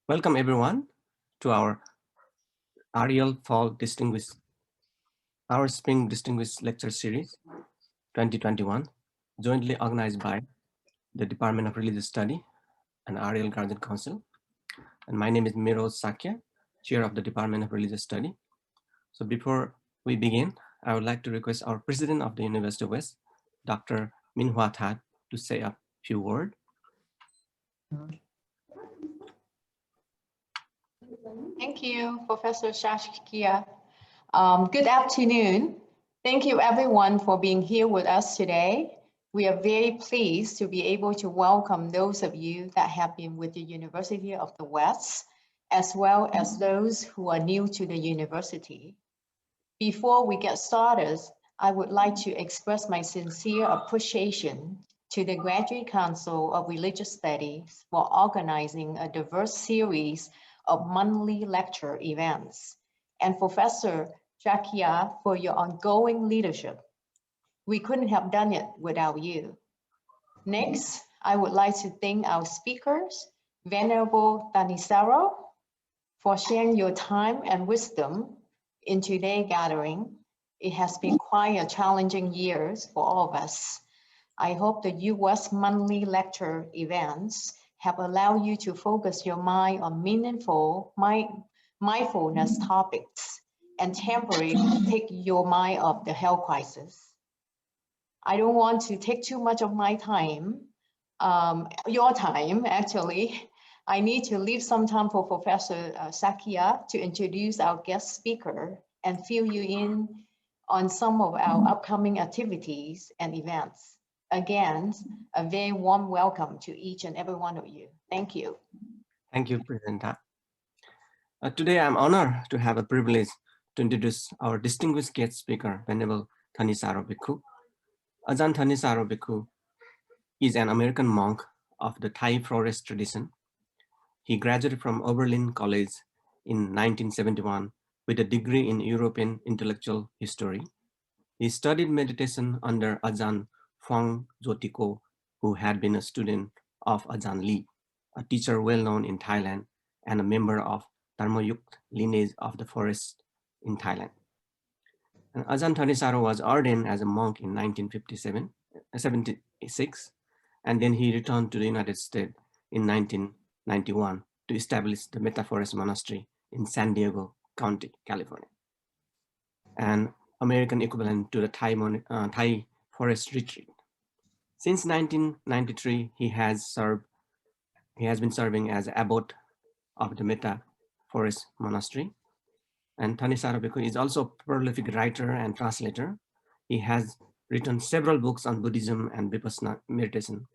Welcome everyone to our Spring Distinguished Lecture Series 2021, jointly organized by the Department of Religious Study and Ariel Guardian Council. And my name is Miro Sakya, Chair of the Department of Religious Study. So before we begin, I would like to request our President of the University of West, Dr. Minh Hoa That, to say a few words. Thank you, Professor Shashkia. Good afternoon. Thank you everyone for being here with us today. We are very pleased to be able to welcome those of you that have been with the University of the West, as well as those who are new to the university. Before we get started, I would like to express my sincere appreciation to the Graduate Council of Religious Studies for organizing a diverse series of monthly lecture events, and Professor Shakya for your ongoing leadership. We couldn't have done it without you. Next, I would like to thank our speakers, Venerable Thanissaro, for sharing your time and wisdom in today's gathering. It has been quite a challenging year for all of us. I hope the US monthly lecture events have allowed you to focus your mind on meaningful mindfulness topics and temporarily take your mind off the health crisis. I don't want to take too much of my time, your time actually. I need to leave some time for Professor Sakya to introduce our guest speaker and fill you in on some of our upcoming activities and events. Again, a very warm welcome to each and every one of you. Thank you. Thank you, President That. Today, I'm honored to have a privilege to introduce our distinguished guest speaker, Venerable Thanissaro Bhikkhu. Ajahn Ṭhānissaro Bhikkhu is an American monk of the Thai forest tradition. He graduated from Oberlin College in 1971 with a degree in European intellectual history. He studied meditation under Ajahn Ṭhānissaro, who had been a student of Ajahn Lee, a teacher well known in Thailand and a member of Dharmayuk lineage of the forest in Thailand. And Ajahn Ṭhānissaro was ordained as a monk in 1976, and then he returned to the United States in 1991 to establish the Metta Forest Monastery in San Diego County, California, an American equivalent to the Thai Forest Retreat. Since 1993, he has been serving as Abbot of the Metta Forest Monastery. And Thanissaro Bhikkhu is also a prolific writer and translator. He has written several books on Buddhism and Vipassana meditation.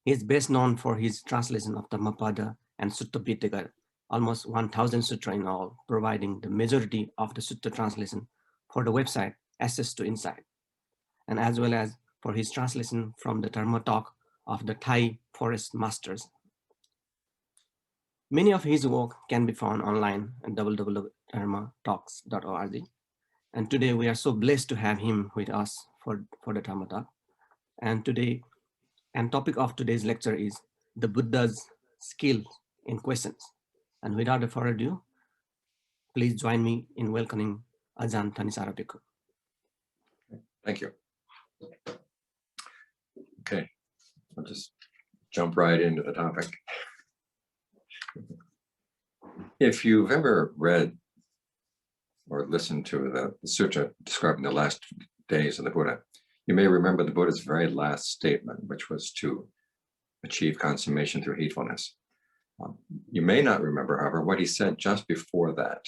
He is best known for his translation of Dhammapada and Sutta Pitaka, almost 1,000 sutra in all, providing the majority of the sutta translation for the website Access to Insight, and as well as for his translation from the Dharma talk of the Thai forest masters. Many of his work can be found online at www.dharmatalks.org. And today we are so blessed to have him with us for the Dharma talk. And topic of today's lecture is the Buddha's skill in questions. And without further ado, please join me in welcoming Ajahn Ṭhānissaro Bhikkhu. Thank you. Okay, I'll just jump right into the topic. If you've ever read or listened to the sutta describing the last days of the Buddha, you may remember the Buddha's very last statement, which was to achieve consummation through heedfulness. You may not remember, however, what he said just before that.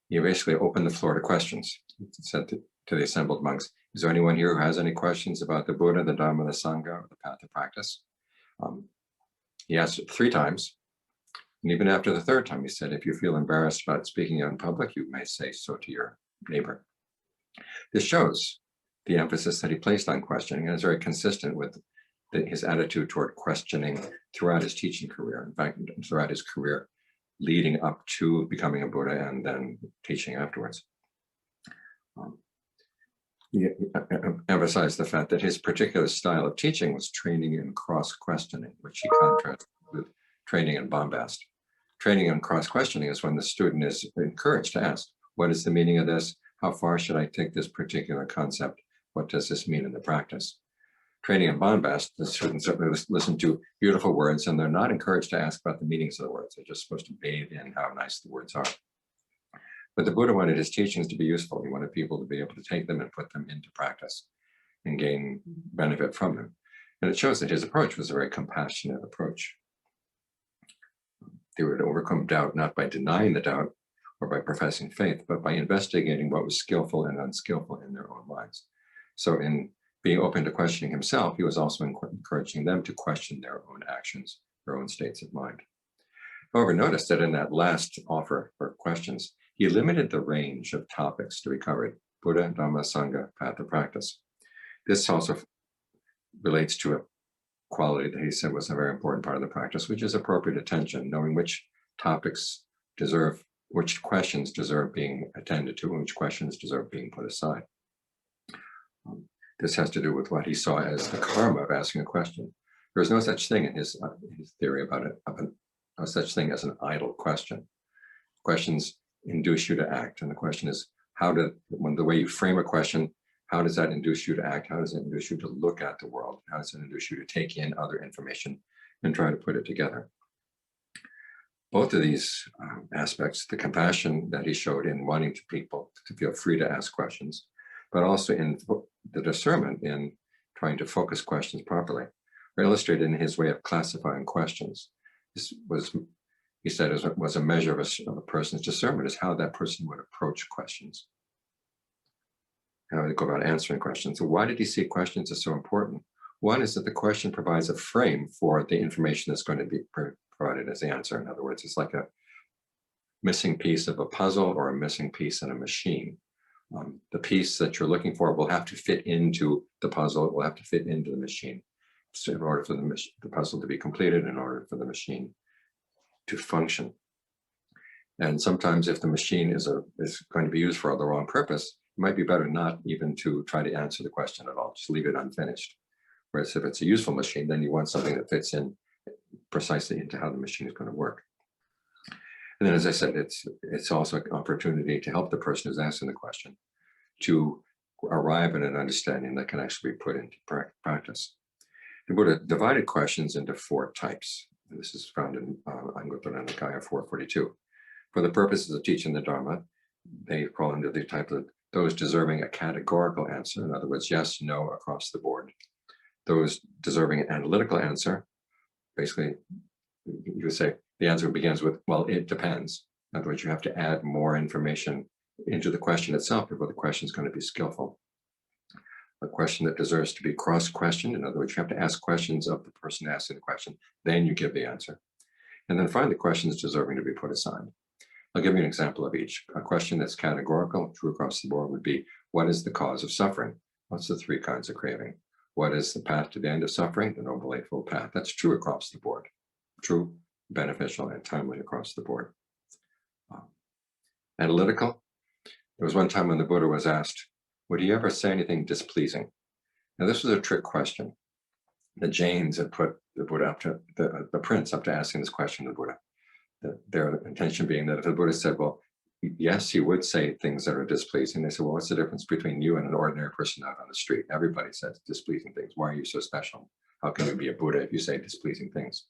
He basically opened the floor to questions. He said to the assembled monks, is there anyone here who has any questions about the Buddha, the Dhamma, the Sangha, or the path of practice? He asked it 3 times. And even after the 3rd time, he said, if you feel embarrassed about speaking in public, you may say so to your neighbor. This shows the emphasis that he placed on questioning, and is very consistent with his attitude toward questioning throughout his teaching career. In fact, throughout his career, leading up to becoming a Buddha and then teaching afterwards. He emphasized the fact that his particular style of teaching was training in cross-questioning, which he contrasted with training in bombast. Training on cross-questioning is when the student is encouraged to ask, what is the meaning of this? How far should I take this particular concept? What does this mean in the practice? Training in bombast, the students listen to beautiful words and they're not encouraged to ask about the meanings of the words. They're just supposed to bathe in how nice the words are. But the Buddha wanted his teachings to be useful. He wanted people to be able to take them and put them into practice and gain benefit from them. And it shows that his approach was a very compassionate approach. They would overcome doubt not by denying the doubt or by professing faith, but by investigating what was skillful and unskillful in their own minds. So in being open to questioning himself, he was also encouraging them to question their own actions, their own states of mind. However, notice that in that last offer for questions, he limited the range of topics to be covered: Buddha, Dhamma, Sangha, path of practice. This also relates to a quality that he said was a very important part of the practice, which is appropriate attention, knowing which topics deserve, which questions deserve being attended to, and which questions deserve being put aside. This has to do with what he saw as the karma of asking a question. There is no such thing in his theory about it, no such thing as an idle question. Questions induce you to act, and the question is, when the way you frame a question, how does that induce you to act? How does it induce you to look at the world? How does it induce you to take in other information and try to put it together? Both of these aspects, the compassion that he showed in wanting people to feel free to ask questions, but also in the discernment in trying to focus questions properly, are illustrated in his way of classifying questions. This was, he said, was a measure of a person's discernment, is how that person would approach questions, how they go about answering questions. So why did he see questions as so important? One is that the question provides a frame for the information that's going to be provided as the answer. In other words, it's like a missing piece of a puzzle or a missing piece in a machine. The piece that you're looking for will have to fit into the puzzle. It will have to fit into the machine. So in order for the puzzle to be completed, in order for the machine to function. And sometimes if the machine is going to be used for the wrong purpose, it might be better not even to try to answer the question at all, just leave it unfinished. Whereas if it's a useful machine, then you want something that fits in precisely into how the machine is going to work. And then, as I said, it's also an opportunity to help the person who's asking the question to arrive at an understanding that can actually be put into practice. The Buddha divided questions into 4 types. And this is found in Anguttara Nikaya 442. For the purposes of teaching the Dharma, they fall into the type of those deserving a categorical answer, in other words, yes, no, across the board. Those deserving an analytical answer, basically, you would say the answer begins with, well, it depends. In other words, you have to add more information into the question itself before the question is going to be skillful. A question that deserves to be cross-questioned, in other words, you have to ask questions of the person asking the question, then you give the answer. And then finally, questions deserving to be put aside. I'll give you an example of each. A question that's categorical, true across the board, would be, what is the cause of suffering? What's the 3 kinds of craving? What is the path to the end of suffering? The Noble Eightfold Path. That's true across the board. True, beneficial, and timely across the board. Analytical. There was one time when the Buddha was asked, would he ever say anything displeasing? Now, this was a trick question. The Jains had put the Buddha up to, the prince up to asking this question to the Buddha. Their intention being that if the Buddha said, well, yes, he would say things that are displeasing. They said, well, what's the difference between you and an ordinary person out on the street? Everybody says displeasing things. Why are you so special? How can you be a Buddha if you say displeasing things?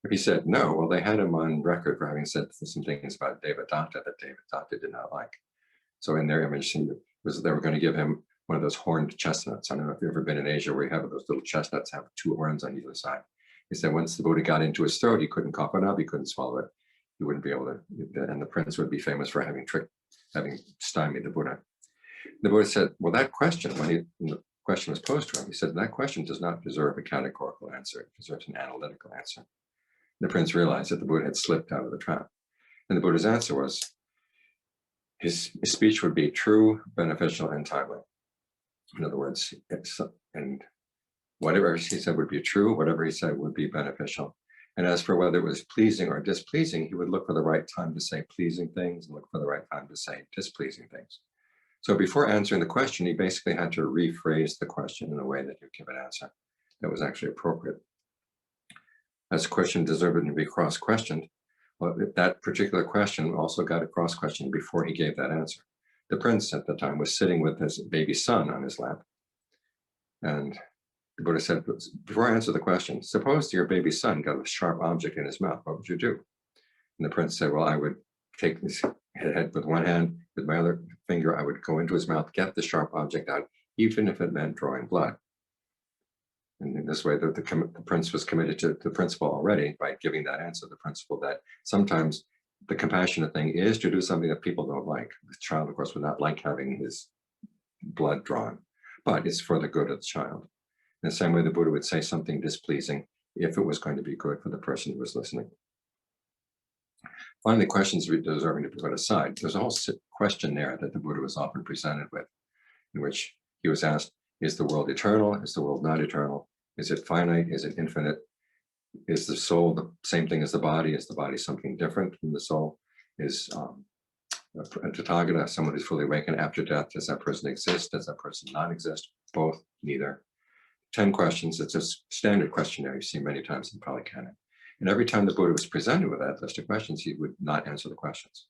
If he said no, well, they had him on record for having said some things about Devadatta that Devadatta did not like. So in their image, they were going to give him one of those horned chestnuts. I don't know if you've ever been in Asia where you have those little chestnuts have 2 horns on either side. He said once the Buddha got into his throat, he couldn't cough it up, he couldn't swallow it. He wouldn't be able to, and the prince would be famous for having stymied the Buddha. The Buddha said, well, that question, when the question was posed to him, he said, that question does not deserve a categorical answer, it deserves an analytical answer. The prince realized that the Buddha had slipped out of the trap. And the Buddha's answer was, his speech would be true, beneficial, and timely. In other words, and whatever he said would be true, whatever he said would be beneficial. And as for whether it was pleasing or displeasing, he would look for the right time to say pleasing things and look for the right time to say displeasing things. So before answering the question, he basically had to rephrase the question in a way that he would give an answer that was actually appropriate. As a question deserved to be cross-questioned, Well, that particular question also got a cross question before he gave that answer. The prince at the time was sitting with his baby son on his lap. And the Buddha said, before I answer the question, suppose your baby son got a sharp object in his mouth, what would you do? And the prince said, well, I would take his head with one hand, with my other finger, I would go into his mouth, get the sharp object out, even if it meant drawing blood. And in this way, the prince was committed to the principle already by giving that answer, the principle that sometimes the compassionate thing is to do something that people don't like. The child, of course, would not like having his blood drawn, but it's for the good of the child. In the same way, the Buddha would say something displeasing if it was going to be good for the person who was listening. Finally, questions deserving to be put aside. There's a whole questionnaire that the Buddha was often presented with, in which he was asked, is the world eternal? Is the world not eternal? Is it finite? Is it infinite? Is the soul the same thing as the body? Is the body something different from the soul? Is a Tathagata someone who's fully awakened after death? Does that person exist? Does that person not exist? Both, neither. 10 questions. It's a standard questionnaire you see many times in the Pali Canon. And every time the Buddha was presented with that list of questions, he would not answer the questions.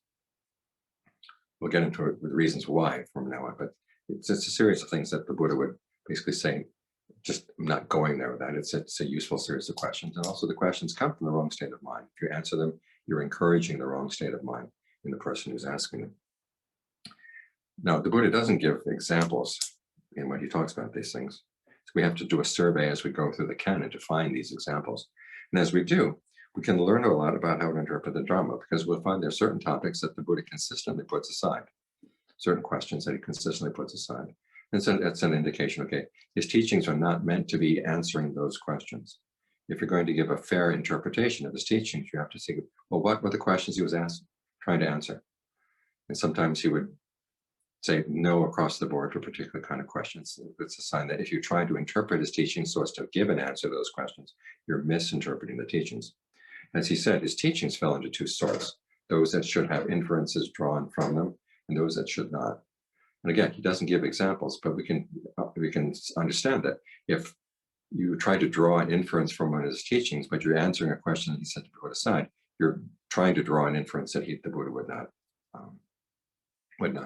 We'll get into it with reasons why from now on, but it's a series of things that the Buddha would basically say, just I'm not going there with that. It's a useful series of questions. And also the questions come from the wrong state of mind. If you answer them, you're encouraging the wrong state of mind in the person who's asking them. Now, the Buddha doesn't give examples in what he talks about these things. So we have to do a survey as we go through the canon to find these examples. And as we do, we can learn a lot about how to interpret the Dharma, because we'll find there are certain topics that the Buddha consistently puts aside, certain questions that he consistently puts aside. And so that's an indication, okay, his teachings are not meant to be answering those questions. If you're going to give a fair interpretation of his teachings, you have to see, well, what were the questions he was trying to answer? And sometimes he would say no across the board for particular kind of questions. It's a sign that if you try to interpret his teachings so as to give an answer to those questions, you're misinterpreting the teachings. As he said, his teachings fell into two sorts, those that should have inferences drawn from them and those that should not. And again, he doesn't give examples, but we can understand that if you try to draw an inference from one of his teachings, but you're answering a question that he said to put aside, you're trying to draw an inference that the Buddha would not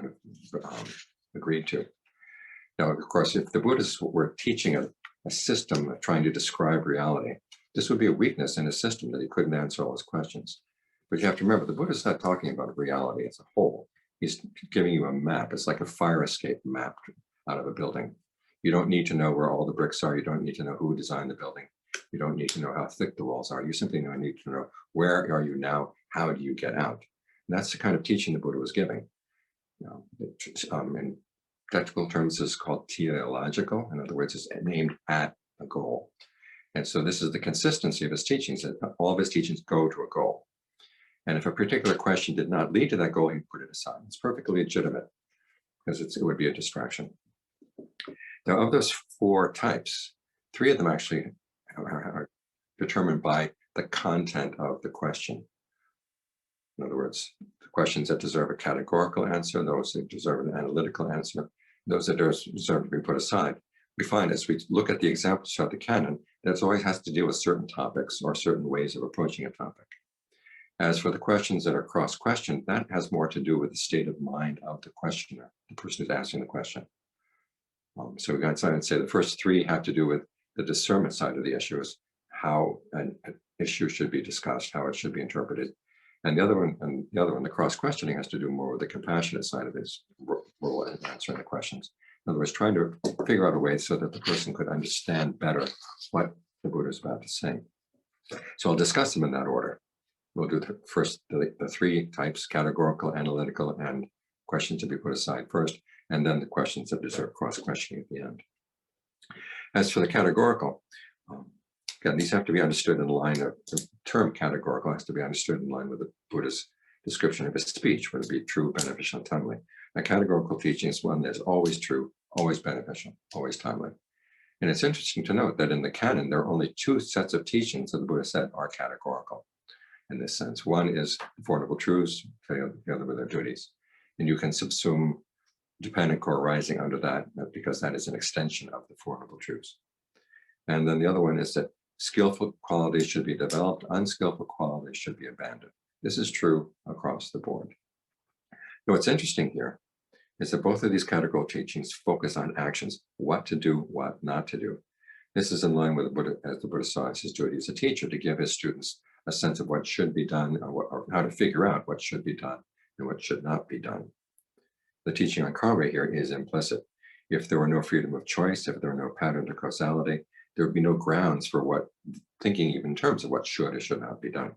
have agreed to. Now, of course, if the Buddhists were teaching a system of trying to describe reality, this would be a weakness in his system that he couldn't answer all his questions. But you have to remember, the Buddha's not talking about reality as a whole. He's giving you a map. It's like a fire escape map out of a building. You don't need to know where all the bricks are. You don't need to know who designed the building. You don't need to know how thick the walls are. You simply need to know, where are you now? How do you get out? And that's the kind of teaching the Buddha was giving. In technical terms, is called teleological. In other words, it's aimed at a goal. And so this is the consistency of his teachings, that all of his teachings go to a goal. And if a particular question did not lead to that goal, he'd put it aside. It's perfectly legitimate, because it would be a distraction. Now, of those 4 types, 3 of them actually are determined by the content of the question. In other words, the questions that deserve a categorical answer, those that deserve an analytical answer, those that deserve to be put aside. We find as we look at the examples throughout the canon, that it always has to deal with certain topics or certain ways of approaching a topic. As for the questions that are cross-questioned, that has more to do with the state of mind of the questioner, the person who's asking the question. So we got to say the first 3 have to do with the discernment side of the issues, how an issue should be discussed, how it should be interpreted. And the other one, the cross-questioning, has to do more with the compassionate side of his role in answering the questions. In other words, trying to figure out a way so that the person could understand better what the Buddha is about to say. So I'll discuss them in that order. We'll do first the 3 types, categorical, analytical, and questions to be put aside first, and then the questions that deserve cross-questioning at the end. As for the categorical, again, these have to be understood in line of the term categorical has to be understood in line with the Buddha's description of his speech, whether it be true, beneficial, and timely. A categorical teaching is one that's always true, always beneficial, always timely. And it's interesting to note that in the canon, there are only 2 sets of teachings that the Buddha said are categorical in this sense. One is the Four Noble Truths, the other were their duties. And you can subsume dependent core arising under that, because that is an extension of the Four Noble Truths. And then the other one is that skillful qualities should be developed, unskillful qualities should be abandoned. This is true across the board. Now, what's interesting here is that both of these categorical teachings focus on actions, what to do, what not to do. This is in line with the Buddha, as the Buddha saw as his duty as a teacher, to give his students a sense of what should be done, or how to figure out what should be done and what should not be done. The teaching on karma here is implicit. If there were no freedom of choice, if there were no pattern to causality, there would be no grounds for what thinking even in terms of what should or should not be done.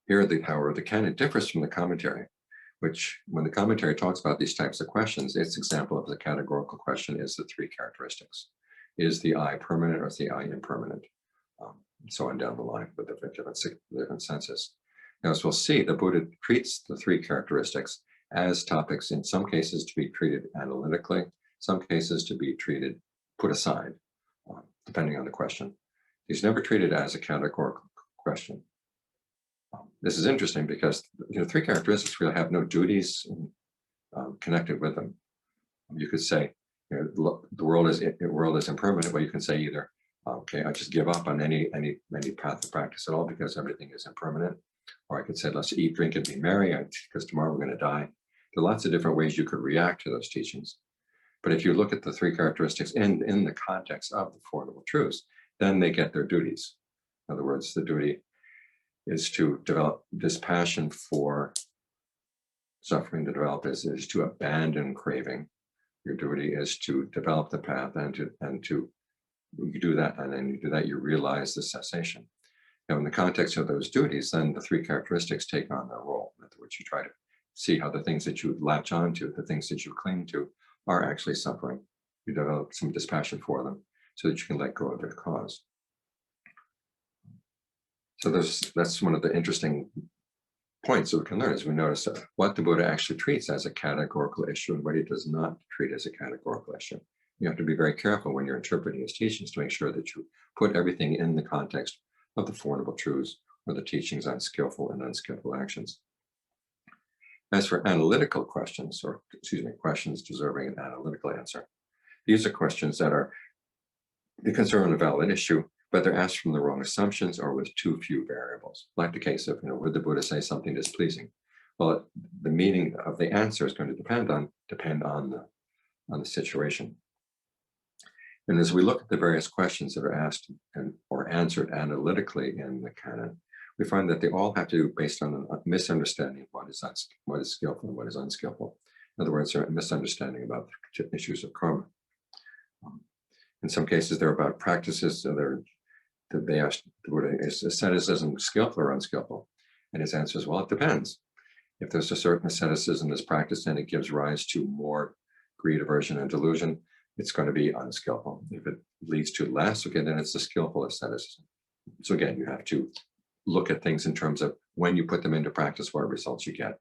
Here, however, the canon differs from the commentary, which, when the commentary talks about these types of questions, its example of the categorical question is the three characteristics. Is the I permanent or is the I impermanent? So on down the line with the different senses. Now, as we'll see, the Buddha treats the three characteristics as topics, in some cases to be treated analytically, some cases to be treated, put aside, depending on the question. He's never treated as a categorical question. This is interesting because three characteristics really have no duties connected with them. You could say, the world is impermanent. Well, you can say either, okay, I just give up on any path of practice at all because everything is impermanent, or I could say, let's eat, drink, and be merry because tomorrow we're going to die. There are lots of different ways you could react to those teachings. But if you look at the three characteristics in the context of the Four Noble Truths, then they get their duties. In other words, the duty is to develop this passion for suffering. To develop is to abandon craving. Your duty is to develop the path, and you do that, and then you do that, you realize the cessation. Now, in the context of those duties, then the three characteristics take on their role. In other words, you try to see how the things that you latch onto, the things that you cling to, are actually suffering. You develop some dispassion for them so that you can let go of their cause. So that's one of the interesting points that we can learn, as we notice what the Buddha actually treats as a categorical issue and what he does not treat as a categorical issue. You have to be very careful when you're interpreting his teachings to make sure that you put everything in the context of the Four Noble Truths or the teachings on skillful and unskillful actions. As for analytical questions, or questions deserving an analytical answer, these are questions that are concern a valid issue, but they're asked from the wrong assumptions or with too few variables. Like the case of, would the Buddha say something displeasing? Well, the meaning of the answer is going to depend on the situation. And as we look at the various questions that are asked or answered analytically in the canon, we find that they all have to do based on a misunderstanding of what is skillful and what is unskillful. In other words, they're a misunderstanding about the issues of karma. In some cases, they're about practices. So they asked the Buddha, is asceticism skillful or unskillful? And his answer is, well, it depends. If there's a certain asceticism that's practiced and it gives rise to more greed, aversion, and delusion, it's going to be unskillful. If it leads to less, okay, then it's a skillful asceticism. So again, you have to look at things in terms of when you put them into practice, what results you get.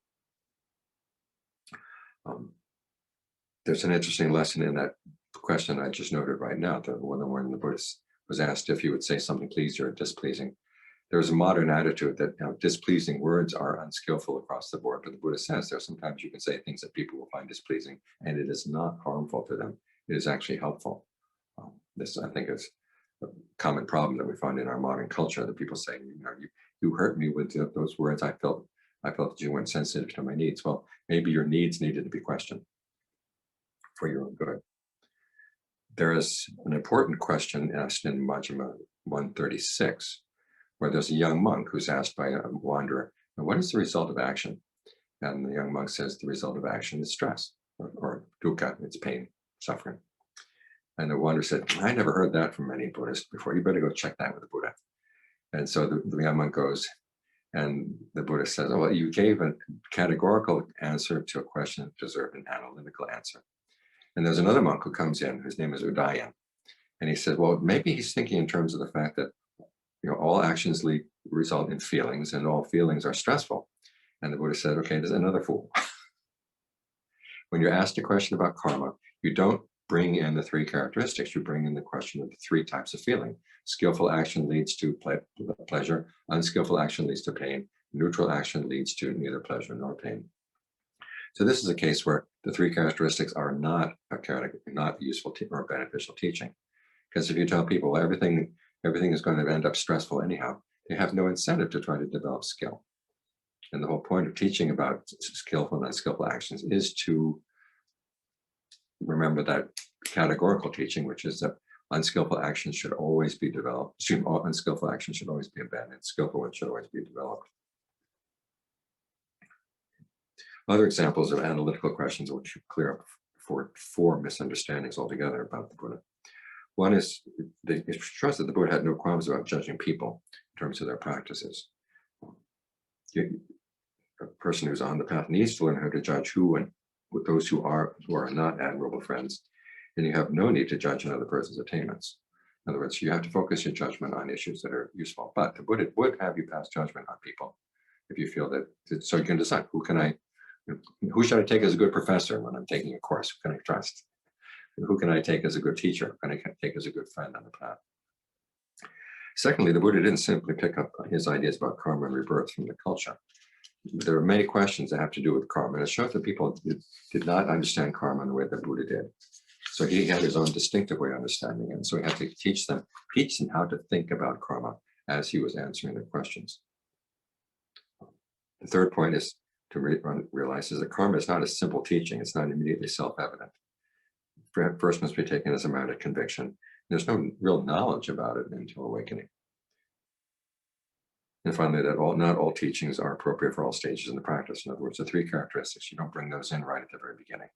There's an interesting lesson in that question I just noted right now, the one when the Buddha was asked if he would say something pleasing or displeasing. There's a modern attitude that displeasing words are unskillful across the board, but the Buddha says there sometimes you can say things that people will find displeasing, and it is not harmful to them. It is actually helpful. This, I think, is a common problem that we find in our modern culture, that people say, you hurt me with those words. I felt that you weren't sensitive to my needs. Well, maybe your needs needed to be questioned for your own good. There is an important question asked in Majjhima 136, where there's a young monk who's asked by a wanderer, what is the result of action? And the young monk says the result of action is stress, or dukkha, it's pain, suffering. And the wanderer said, I never heard that from any Buddhists before. You better go check that with the Buddha. And so the young monk goes, and the Buddha says, oh, well, you gave a categorical answer to a question that deserved an analytical answer. And there's another monk who comes in, whose name is Udayan. And he said, well, maybe he's thinking in terms of the fact that all actions result in feelings, and all feelings are stressful. And the Buddha said, okay, there's another fool. When you're asked a question about karma, you don't bring in the three characteristics. You bring in the question of the three types of feeling. Skillful action leads to pleasure. Unskillful action leads to pain. Neutral action leads to neither pleasure nor pain. So this is a case where the three characteristics are not useful or beneficial teaching. Because if you tell people everything is going to end up stressful anyhow, they have no incentive to try to develop skill. And the whole point of teaching about skillful and unskillful actions is to remember that categorical teaching, which is that unskillful actions should always be developed. Unskillful actions should always be abandoned. Skillful ones should always be developed. Other examples of analytical questions will clear up four misunderstandings altogether about the Buddha. One is they trust that the Buddha had no qualms about judging people in terms of their practices. A person who's on the path needs to learn how to judge who and those who are not admirable friends, and you have no need to judge another person's attainments. In other words, you have to focus your judgment on issues that are useful. But the Buddha would have you pass judgment on people if you feel that. So you can decide who should I take as a good professor when I'm taking a course? Who can I trust? Who can I take as a good teacher? Who can I take as a good friend on the path? Secondly, the Buddha didn't simply pick up his ideas about karma and rebirth from the culture. There are many questions that have to do with karma, and it shows that people did not understand karma in the way that Buddha did. So he had his own distinctive way of understanding it. And so he had to teach them how to think about karma as he was answering their questions. The third point is to realize is that karma is not a simple teaching. It's not immediately self-evident. First must be taken as a matter of conviction. There's no real knowledge about it until awakening. And finally, that not all teachings are appropriate for all stages in the practice. In other words, the three characteristics, you don't bring those in right at the very beginning.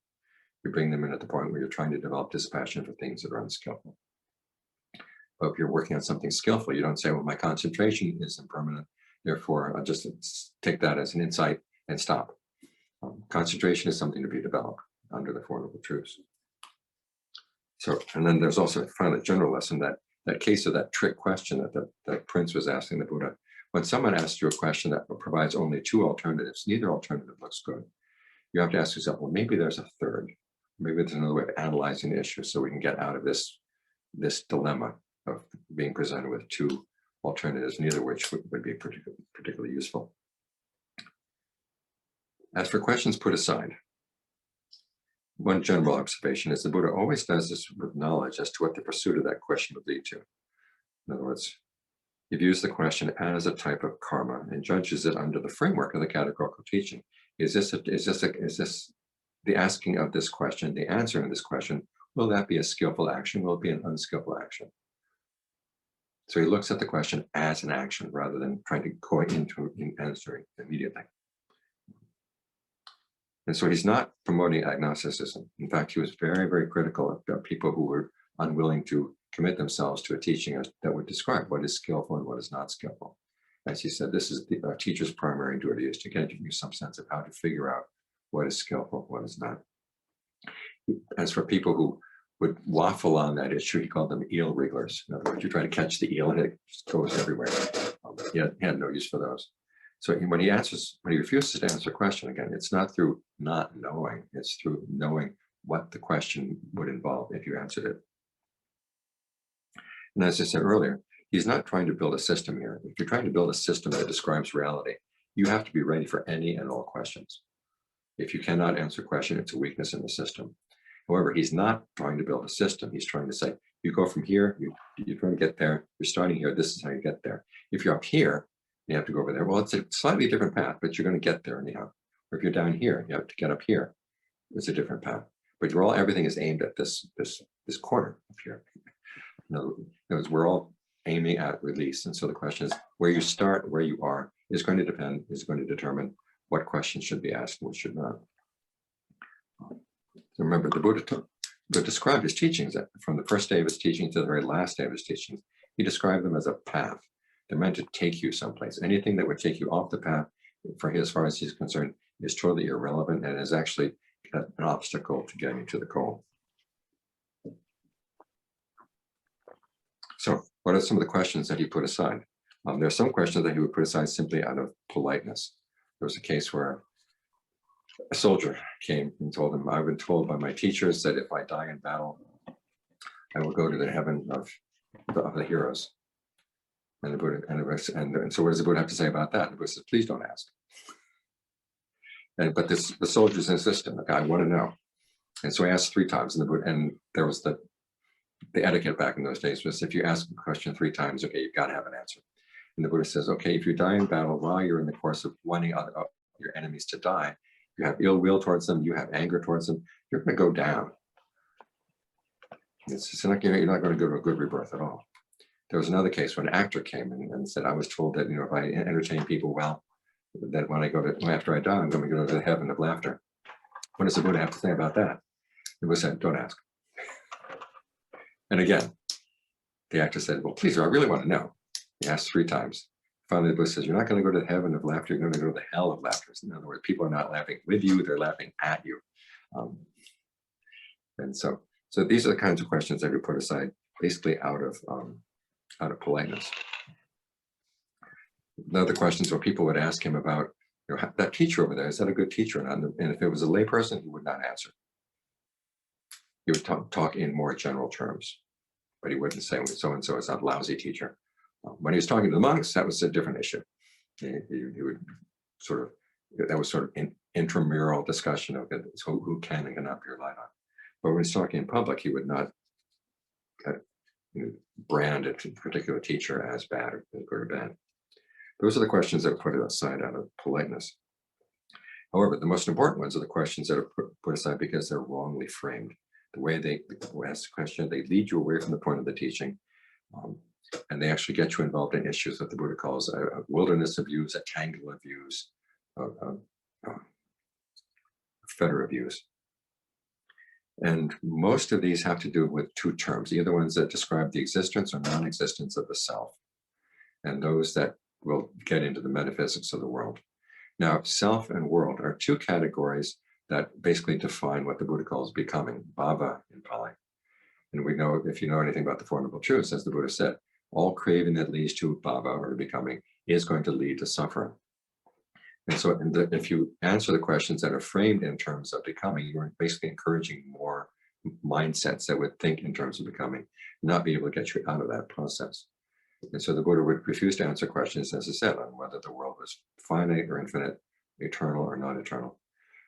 You bring them in at the point where you're trying to develop dispassion for things that are unskillful. But if you're working on something skillful, you don't say, well, my concentration is impermanent, therefore I'll just take that as an insight and stop. Concentration is something to be developed under the Four Noble Truths. So, and then there's also finally a general lesson that case of that trick question that Prince was asking the Buddha. When someone asks you a question that provides only two alternatives, neither alternative looks good. You have to ask yourself, well, maybe there's a third. Maybe there's another way of analyzing the issue so we can get out of this dilemma of being presented with two alternatives, neither of which would be particularly useful. As for questions put aside, one general observation is the Buddha always does this with knowledge as to what the pursuit of that question would lead to. In other words, he views the question as a type of karma and judges it under the framework of the categorical teaching. Is this the asking of this question, the answering of this question, will that be a skillful action? Will it be an unskillful action? So he looks at the question as an action rather than trying to go into answering immediately. And so he's not promoting agnosticism. In fact, he was very, very critical of people who were unwilling to commit themselves to a teaching that would describe what is skillful and what is not skillful. As he said, this is the teacher's primary duty, is to get you some sense of how to figure out what is skillful, what is not. As for people who would waffle on that issue, he called them eel wrigglers. In other words, you try to catch the eel and it just goes everywhere. He had no use for those. So when he refuses to answer a question, again, it's not through not knowing, it's through knowing what the question would involve if you answered it. And as I said earlier, he's not trying to build a system here. If you're trying to build a system that describes reality, you have to be ready for any and all questions. If you cannot answer a question, it's a weakness in the system. However, he's not trying to build a system. He's trying to say, you go from here, you're trying to get there, you're starting here, this is how you get there. If you're up here, you have to go over there. Well, it's a slightly different path, but you're going to get there anyhow. Or if you're down here, you have to get up here. It's a different path. But everything is aimed at this corner up here. In other words, we're all aiming at release. And so the question is, where you start, where you are, is going to determine what questions should be asked and what should not. Remember, the Buddha described his teachings from the first day of his teaching to the very last day of his teachings. He described them as a path. They're meant to take you someplace. Anything that would take you off the path, as far as he's concerned, is totally irrelevant and is actually an obstacle to getting to the goal. So what are some of the questions that he put aside? There are some questions that he would put aside simply out of politeness. There was a case where a soldier came and told him, I've been told by my teachers that if I die in battle, I will go to the heaven of the heroes. And the Buddha, and so what does the Buddha have to say about that? And the Buddha says, please don't ask. But the soldier's insistent, okay, I want to know. And so he asked 3 times, and there was the etiquette back in those days was if you ask a question 3 times, okay, you've got to have an answer. And the Buddha says, okay, if you die in battle while you're in the course of wanting your enemies to die, you have ill will towards them, you have anger towards them, you're going to go down. It's just like, you're not going to go to a good rebirth at all. There was another case when an actor came in and said, I was told that, if I entertain people well, that when I go to, after I die, I'm going to go to the heaven of laughter. What does the Buddha have to say about that? The Buddha said, don't ask. And again, the actor said, well, please, I really want to know. He asked 3 times. Finally, the Buddha says, you're not going to go to the heaven of laughter, you're going to go to the hell of laughter. In other words, people are not laughing with you, they're laughing at you. And so these are the kinds of questions that we put aside, basically out of politeness. Another questions where people would ask him about, that teacher over there, is that a good teacher or not? And if it was a layperson, he would not answer. He would talk in more general terms, but he wouldn't say so-and-so is a lousy teacher. When he was talking to the monks, that was a different issue. He would that was sort of an intramural discussion of it, who can and cannot be relied on. But when he's talking in public, he would not brand a particular teacher as bad or good or bad. Those are the questions that are put aside out of politeness. However, the most important ones are the questions that are put aside because they're wrongly framed. The way they ask the question, they lead you away from the point of the teaching, and they actually get you involved in issues that the Buddha calls a wilderness of views, a tangle of views, a fetter of views. And most of these have to do with 2 terms, either ones that describe the existence or non-existence of the self, and those that will get into the metaphysics of the world. Now, self and world are 2 categories that basically define what the Buddha calls becoming, bhava in Pali. And we know, if you know anything about the Four Noble Truths, as the Buddha said, all craving that leads to bhava or becoming is going to lead to suffering. And so if you answer the questions that are framed in terms of becoming, you're basically encouraging more mindsets that would think in terms of becoming, not be able to get you out of that process. And so the Buddha would refuse to answer questions, as I said, on whether the world was finite or infinite, eternal or non-eternal.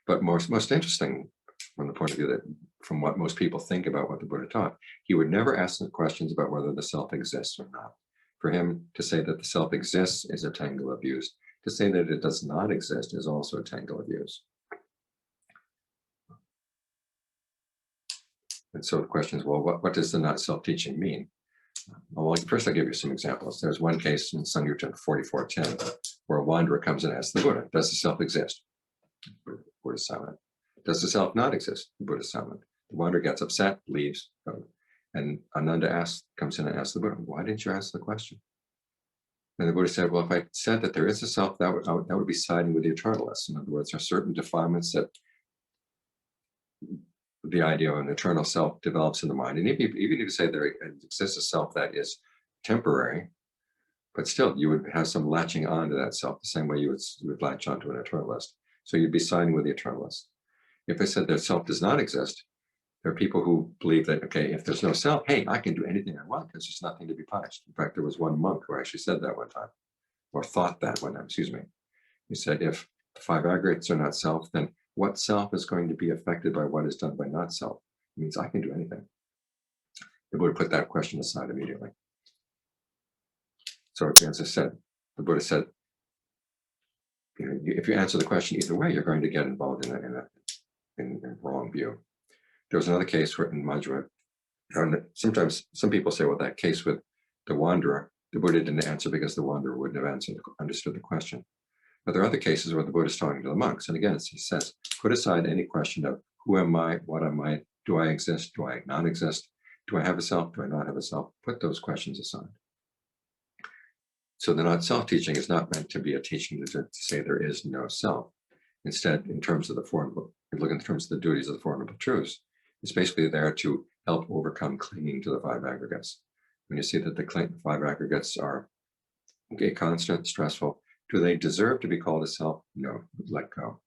But most interesting from the point of view that from what most people think about what the Buddha taught, he would never ask the questions about whether the self exists or not. For him to say that the self exists is a tangle of views. To say that it does not exist is also a tangle of views. And so the question is, well, what does the not self teaching mean? Well, first I'll give you some examples. There's one case in Sanghyutta 4410 where a wanderer comes and asks the Buddha, does the self exist? The Buddha is silent. Does the self not exist? The Buddha is silent. The wanderer gets upset, leaves, and Ananda comes in and asks the Buddha, why didn't you ask the question? And the Buddha said, well, if I said that there is a self, that would be siding with the eternalists. In other words, there are certain defilements that the idea of an eternal self develops in the mind. And even if you say there exists a self that is temporary, but still you would have some latching on to that self the same way you would latch onto an eternalist. So you'd be siding with the eternalist. If I said that self does not exist, there are people who believe that, okay, if there's no self, hey, I can do anything I want because there's nothing to be punished. In fact, there was one monk who actually said that one time, or thought that one time, excuse me. He said, if the 5 aggregates are not self, then what self is going to be affected by what is done by not self? It means I can do anything. The Buddha put that question aside immediately. So as I said, the Buddha said, if you answer the question either way, you're going to get involved in a wrong view. There was another case where in Majjhima, sometimes some people say, well, that case with the wanderer, the Buddha didn't answer because the wanderer wouldn't have understood the question. But there are other cases where the Buddha is talking to the monks. And again, he says, put aside any question of who am I, what am I, do I exist, do I not exist, do I have a self, do I not have a self? Put those questions aside. So the not self teaching is not meant to be a teaching to say there is no self. Instead, in terms of the look in terms of the duties of the Four Noble Truths, it's basically there to help overcome clinging to the 5 aggregates. When you see that the 5 aggregates are constant, stressful, do they deserve to be called a self? No, let go.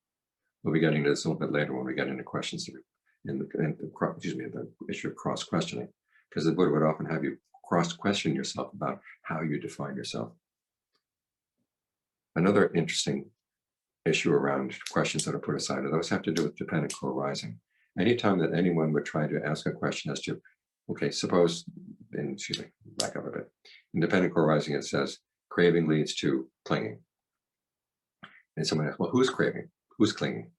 We'll be getting to this a little bit later when we get into questions in the issue of cross-questioning, because the Buddha would often have you cross-question yourself about how you define yourself. Another interesting issue around questions that are put aside are those have to do with dependent co-arising. Anytime that anyone would try to ask a question as to, okay, suppose, back up a bit. In dependent co-arising, it says, Craving leads to clinging. And someone asks, well, who's craving? Who's clinging?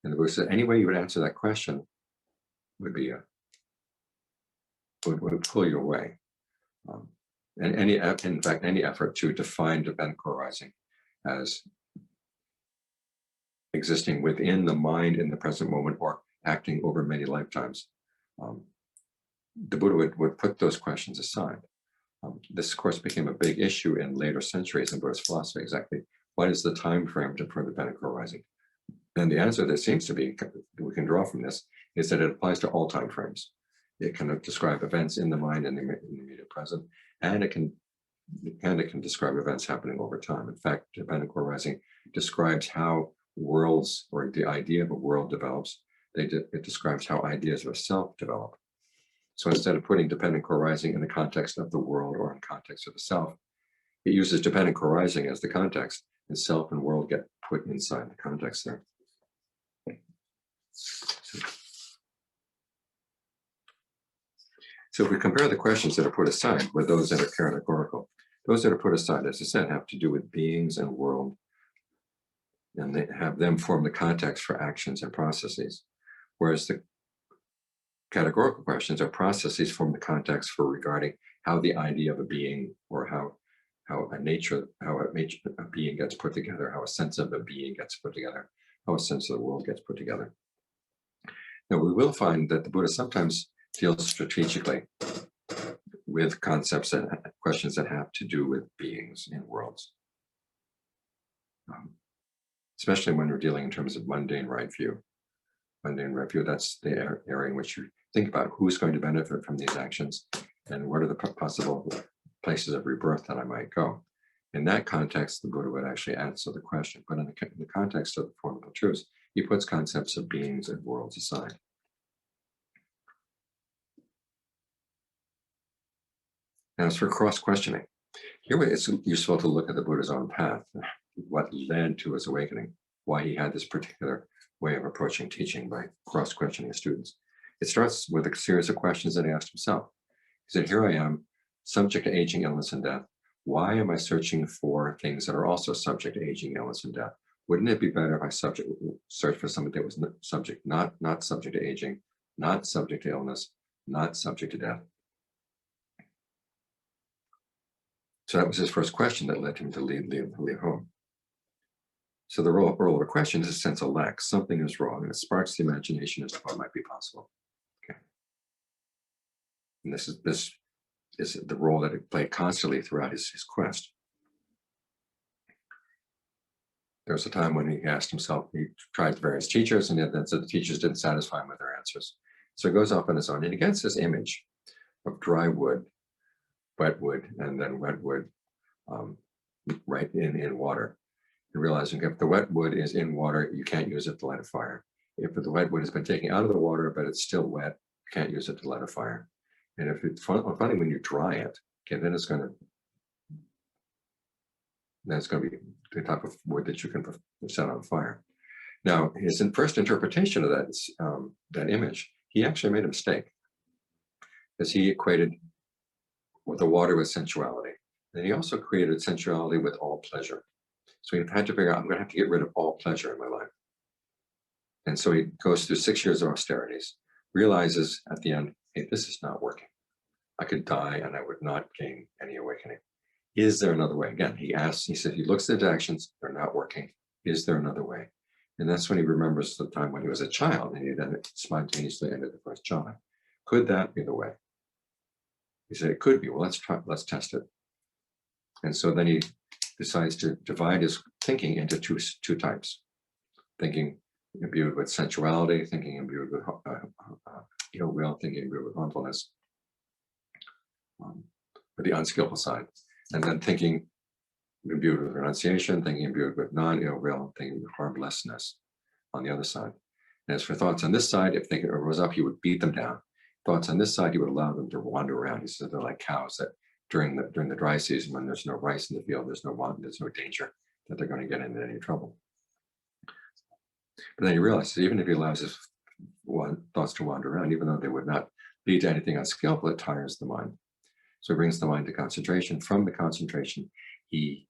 And the Buddha said, any way you would answer that question would be would pull you away. And in fact, any effort to define dependent co-arising as existing within the mind in the present moment or acting over many lifetimes, the Buddha would put those questions aside. This, of course, became a big issue in later centuries in Buddhist philosophy. Exactly, what is the time frame for dependent co-arising? And the answer that seems to be, we can draw from this, is that it applies to all time frames. It can describe events in the mind in the immediate present, and it can describe events happening over time. In fact, dependent co-arising describes how worlds, or the idea of a world, develops. It describes how ideas of a self develop. So instead of putting dependent co-arising in the context of the world or in context of the self, it uses dependent co-arising as the context, and self and world get put inside the context there. So if we compare the questions that are put aside with those that are categorical, those that are put aside, as I said, have to do with beings and world, and they have them form the context for actions and processes, whereas the categorical questions are processes form the context for regarding how the idea of a being, or how a being gets put together, how a sense of a being gets put together, how a sense of the world gets put together. Now, we will find that the Buddha sometimes deals strategically with concepts and questions that have to do with beings in worlds, especially when we're dealing in terms of mundane right view. Mundane right view, that's the area in which you think about who's going to benefit from these actions and what are the possible places of rebirth that I might go. In that context, the Buddha would actually answer the question, but in the context of the Four Noble Truths, he puts concepts of beings and worlds aside. Now, as for cross-questioning, here it's useful to look at the Buddha's own path, what led to his awakening, why he had this particular way of approaching teaching by cross-questioning his students. It starts with a series of questions that he asked himself. He said, here I am, subject to aging, illness, and death. Why am I searching for things that are also subject to aging, illness, and death? Wouldn't it be better if I searched for something that was not subject to aging, not subject to illness, not subject to death? So that was his first question that led him to leave home. So the role of a question is a sense of lack. Something is wrong, and it sparks the imagination as to what might be possible. Okay. And this is the role that it played constantly throughout his quest. There was a time when he asked himself, he tried various teachers, and then so the teachers didn't satisfy him with their answers. So he goes off on his own, and he gets this image of dry wood, wet wood, and then wet wood right in water. And realizing if the wet wood is in water, you can't use it to light a fire. If the wet wood has been taken out of the water, but it's still wet, you can't use it to light a fire. And if it's funny when you dry it, okay, then it's going to be the type of wood that you can set on fire. Now, his first interpretation of that image, he actually made a mistake, because he equated the water with sensuality. And he also created sensuality with all pleasure. So he had to figure out, I'm going to have to get rid of all pleasure in my life. And so he goes through 6 years of austerities, realizes at the end, hey, this is not working. I could die and I would not gain any awakening. Is there another way? Again, he looks at his actions, they're not working. Is there another way? And that's when he remembers the time when he was a child, and he then spontaneously ended the first jhana. Could that be the way? He said, it could be. Well, let's test it. And so then he decides to divide his thinking into two types. Thinking imbued with sensuality, thinking imbued with ill will, thinking imbued with harmfulness, with the unskillful side. And then thinking imbued with renunciation, thinking imbued with non-ill will, thinking with harmlessness on the other side. And as for thoughts on this side, if thinking rose up, he would beat them down. Thoughts on this side, he would allow them to wander around. He said they're like cows that during the dry season, when there's no rice in the field, there's no danger that they're going to get into any trouble. But then he realizes even if he allows his thoughts to wander around, even though they would not lead to anything unskillful, it tires the mind. So he brings the mind to concentration. From the concentration, he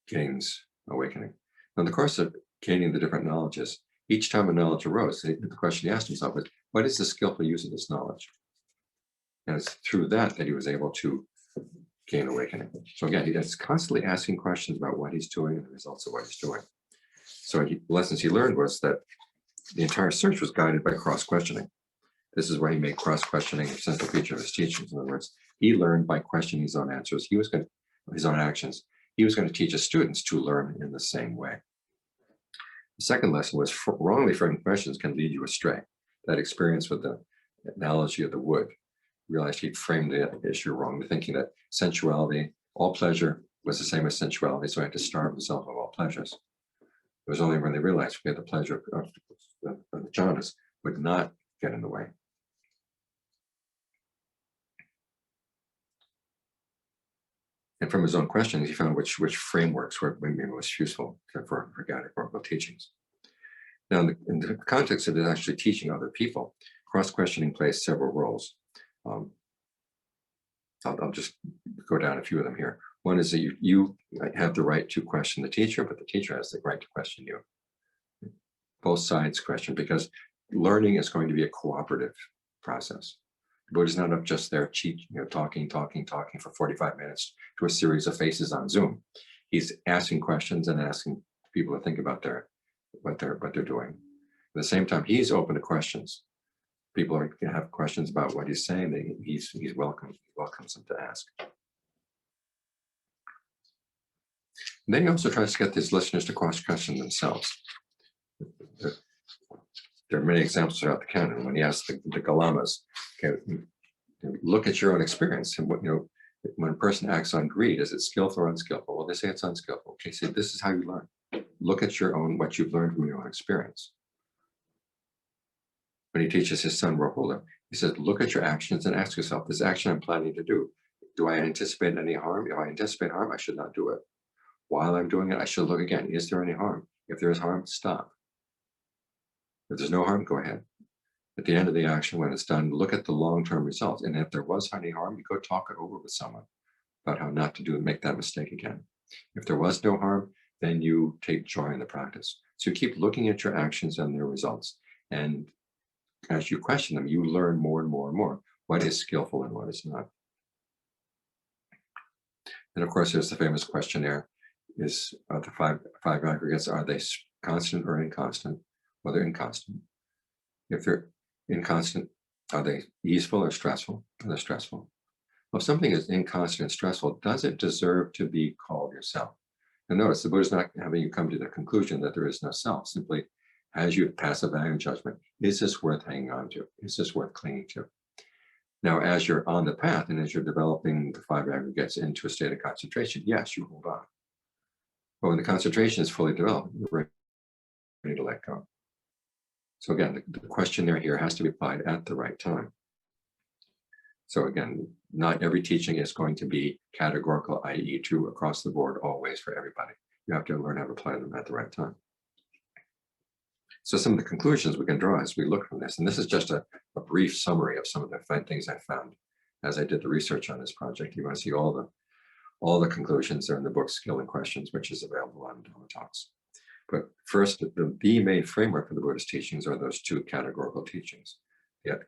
gains awakening. Now, in the course of gaining the different knowledges, each time a knowledge arose, the question he asked himself was, what is the skillful use of this knowledge? And it's through that he was able to gain awakening. So again, he's constantly asking questions about what he's doing and the results of what he's doing. So the lessons he learned was that the entire search was guided by cross-questioning. This is where he made cross-questioning a central feature of his teachings. In other words, he learned by questioning his own answers. His own actions. He was going to teach his students to learn in the same way. The second lesson was wrongly framed questions can lead you astray. That experience with the analogy of the wood, realized he'd framed the issue wrongly, thinking that sensuality, all pleasure was the same as sensuality, so I had to starve himself of all pleasures. It was only when they realized the pleasure of the jhanas would not get in the way. And from his own questions, he found which frameworks were maybe most useful for categorical teachings. Now, in the context of it actually teaching other people, cross-questioning plays several roles. I'll just go down a few of them here. One is that you have the right to question the teacher, but the teacher has the right to question you. Both sides question, because learning is going to be a cooperative process. The Buddha is not up just there talking for 45 minutes to a series of faces on Zoom. He's asking questions and asking people to think about what they're doing. At the same time, he's open to questions. People are going to have questions about what he's saying. He's welcomes them to ask. And then he also tries to get his listeners to question themselves. There are many examples throughout the canon when he asks the Galamas, okay, look at your own experience. And when a person acts on greed, is it skillful or unskillful? Well, they say it's unskillful. Okay, so this is how you learn. Look at what you've learned from your own experience. When he teaches his son Rahula, he says, look at your actions and ask yourself, this action I'm planning to do I anticipate any harm? If I anticipate harm, I should not do it. While I'm doing it, I should look again. Is there any harm? If there is harm, stop. If there's no harm, go ahead. At the end of the action, when it's done, look at the long-term results. And if there was any harm, you go talk it over with someone about how not to make that mistake again. If there was no harm, then you take joy in the practice. So you keep looking at your actions and their results. And as you question them, you learn more and more and more what is skillful and what is not. And of course, there's the famous questionnaire: is the five aggregates, are they constant or inconstant? Well, they're inconstant. If they're inconstant, are they easeful or stressful? They're stressful. Well, if something is inconstant and stressful, does it deserve to be called yourself? And notice, the Buddha is not having you come to the conclusion that there is no self. Simply, as you pass a value judgment, is this worth hanging on to? Is this worth clinging to? Now, as you're on the path and as you're developing the five aggregates into a state of concentration, yes, you hold on. But when the concentration is fully developed, you're ready to let go. So again, the questionnaire here has to be applied at the right time. So again, not every teaching is going to be categorical, i.e. true across the board, always for everybody. You have to learn how to apply them at the right time. So some of the conclusions we can draw as we look from this, and this is just a brief summary of some of the things I found as I did the research on this project. You want to see all the conclusions are in the book Skill and Questions, which is available on Dhamma Talks. But first, the main framework for the Buddhist teachings are those two categorical teachings. The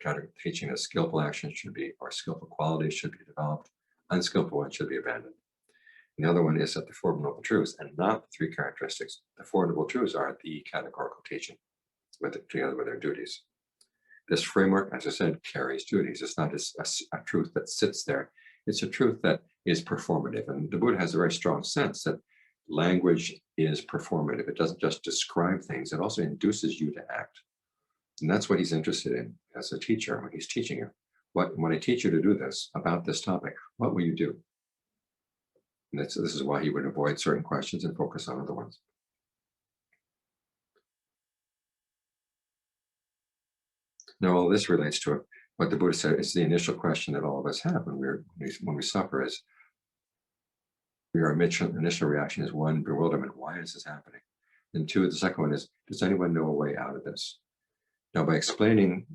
teaching that skillful actions should be, or skillful qualities should be developed, unskillful ones should be abandoned. And the other one is that the Four Noble Truths, and not the three characteristics. The Four Noble Truths are the categorical teaching, together with their duties. This framework, as I said, carries duties. It's not a truth that sits there. It's a truth that is performative. And the Buddha has a very strong sense that language is performative. It doesn't just describe things, it also induces you to act. And that's what he's interested in as a teacher when he's teaching you. When I teach you to do this, about this topic, what will you do? And this is why he would avoid certain questions and focus on other ones. Now, all this relates to what the Buddha said is the initial question that all of us have when we suffer is, our initial reaction is one, bewilderment. Why is this happening? And two, the second one is, does anyone know a way out of this? Now, by explaining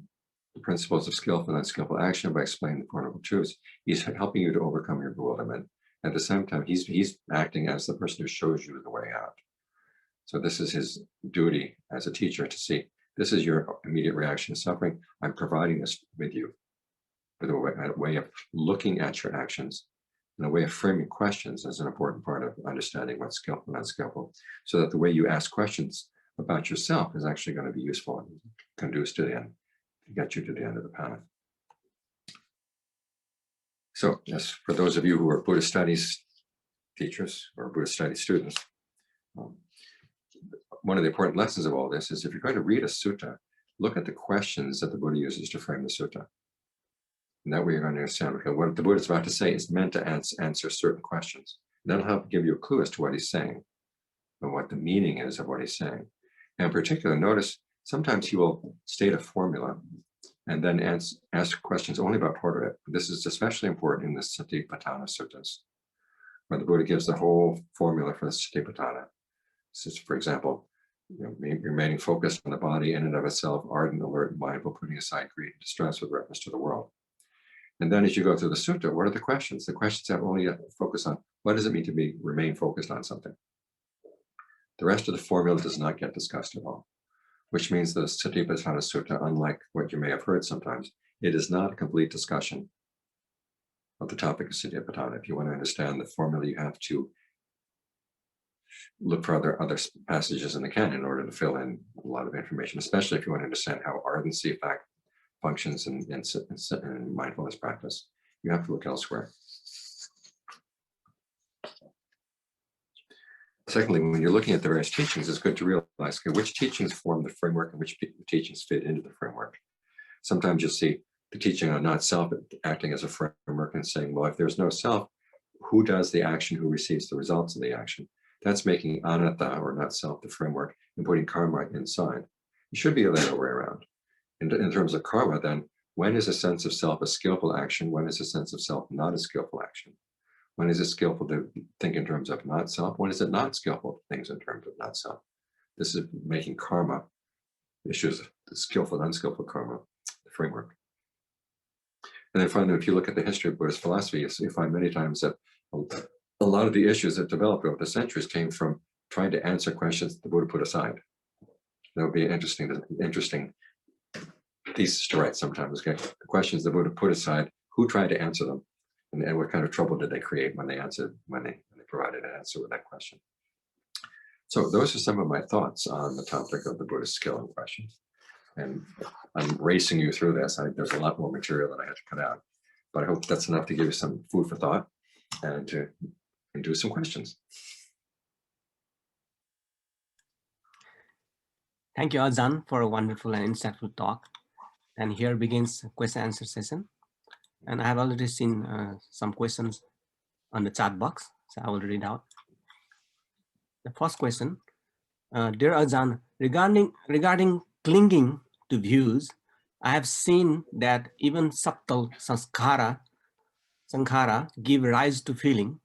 the principles of skillful and unskillful action, by explaining the Four Noble Truths, he's helping you to overcome your bewilderment At the same time, he's acting as the person who shows you the way out. So this is his duty as a teacher to see, this is your immediate reaction to suffering. I'm providing this with you, with a way of looking at your actions, and a way of framing questions is an important part of understanding what's skillful and unskillful, so that the way you ask questions about yourself is actually going to be useful and conduce to the end, to get you to the end of the path. So, yes, for those of you who are Buddhist studies teachers or Buddhist studies students, one of the important lessons of all this is, if you're going to read a sutta, look at the questions that the Buddha uses to frame the sutta. And that way you're going to understand, okay, what the Buddha is about to say is meant to answer certain questions. And that'll help give you a clue as to what he's saying and what the meaning is of what he's saying. And in particular, notice sometimes he will state a formula and then ask questions only about part of it. This is especially important in the Satipatthana suttas, where the Buddha gives the whole formula for the Satipatthana. This is, for example, remaining focused on the body in and of itself, ardent, alert, and mindful, putting aside greed and distress with reference to the world. And then as you go through the sutta, what are the questions? The questions have only a focus on, what does it mean to remain focused on something? The rest of the formula does not get discussed at all, which means the Satipatthana Sutta, unlike what you may have heard sometimes, it is not a complete discussion of the topic of Satipatthana. If you want to understand the formula, you have to look for other passages in the canon in order to fill in a lot of information, especially if you want to understand how ardency functions in mindfulness practice. You have to look elsewhere. Secondly, when you're looking at the various teachings, it's good to realize, okay, which teachings form the framework and which teachings fit into the framework. Sometimes you'll see the teaching on not self acting as a framework and saying, well, if there's no self, who does the action, who receives the results of the action? That's making anatta, or not self, the framework, and putting karma inside. It should be the other way around. In terms of karma, then, when is a sense of self a skillful action? When is a sense of self not a skillful action? When is it skillful to think in terms of not self? When is it not skillful to think in terms of not self? This is making karma issues, the skillful and unskillful karma, the framework. And then finally, if you look at the history of Buddhist philosophy, you find many times that a lot of the issues that developed over the centuries came from trying to answer questions that the Buddha put aside. That would be an interesting thesis to write sometimes. Okay, the questions the Buddha put aside, who tried to answer them, and what kind of trouble did they create when they provided an answer with that question? So those are some of my thoughts on the topic of the Buddhist skill and questions. And I'm racing you through this. There's a lot more material that I had to cut out, but I hope that's enough to give you some food for thought and to do some questions. Thank you, Ajahn, for a wonderful and insightful talk. And here begins question answer session. And I have already seen some questions on the chat box, so I will read out. The first question, dear Ajahn, regarding clinging to views, I have seen that even subtle sankhara give rise to feeling.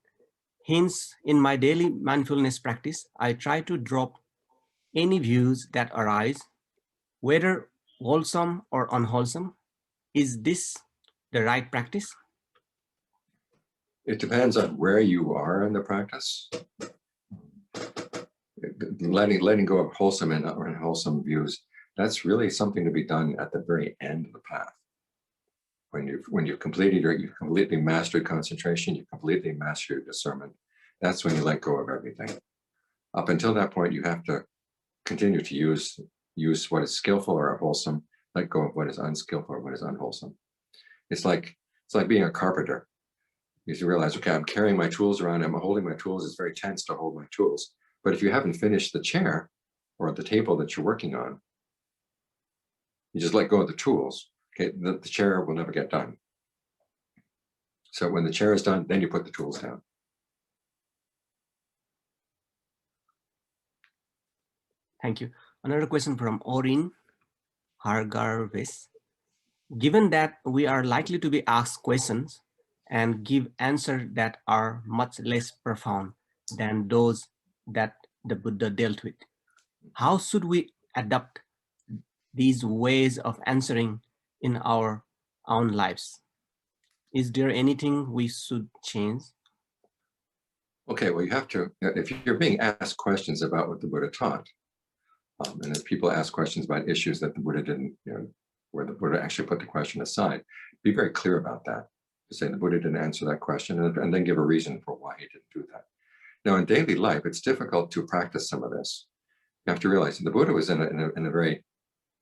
Hence, in my daily mindfulness practice, I try to drop any views that arise, whether wholesome or unwholesome. Is this the right practice? It depends on where you are in the practice. Letting go of wholesome and unwholesome views, that's really something to be done at the very end of the path. When you've completely mastered concentration, you've completely mastered your discernment, that's when you let go of everything. Up until that point, you have to continue to use what is skillful or wholesome, let go of what is unskillful or what is unwholesome. It's like being a carpenter. You realize, okay, I'm carrying my tools around, I'm holding my tools, it's very tense to hold my tools. But if you haven't finished the chair or the table that you're working on, you just let go of the tools, okay, the chair will never get done. So when the chair is done, then you put the tools down. Thank you. Another question from Orin Hargarves. Given that we are likely to be asked questions and give answers that are much less profound than those that the Buddha dealt with, how should we adapt these ways of answering in our own lives? Is there anything we should change? Okay, well, you have to, if you're being asked questions about what the Buddha taught, and if people ask questions about issues that the Buddha didn't, where the Buddha actually put the question aside, be very clear about that. To say the Buddha didn't answer that question, and then give a reason for why he didn't do that. Now, in daily life, it's difficult to practice some of this. You have to realize that the Buddha was in a very